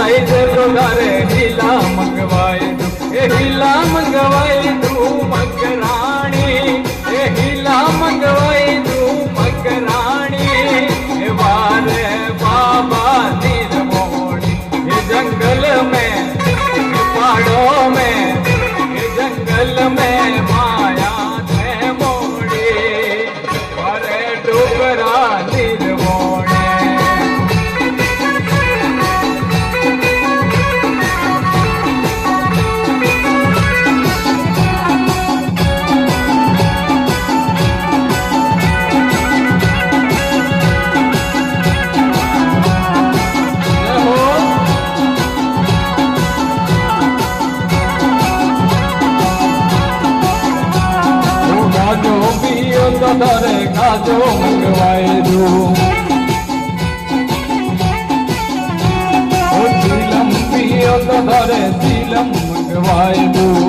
Size तो तारे हीला मंगवाई दू, हीला मंगवाई दू मकराणी, हीला मंगवाई दू मकराणी। वारे बाबा नीर मोड़ी जंगल में पहाड़ों में, जंगल में माया थे मोड़ी, वारे डोगरा नीर मोड़ी। तारे काजो मंगवाई दू, सीलम पियो तो तारे सीलम मंगवाई दू।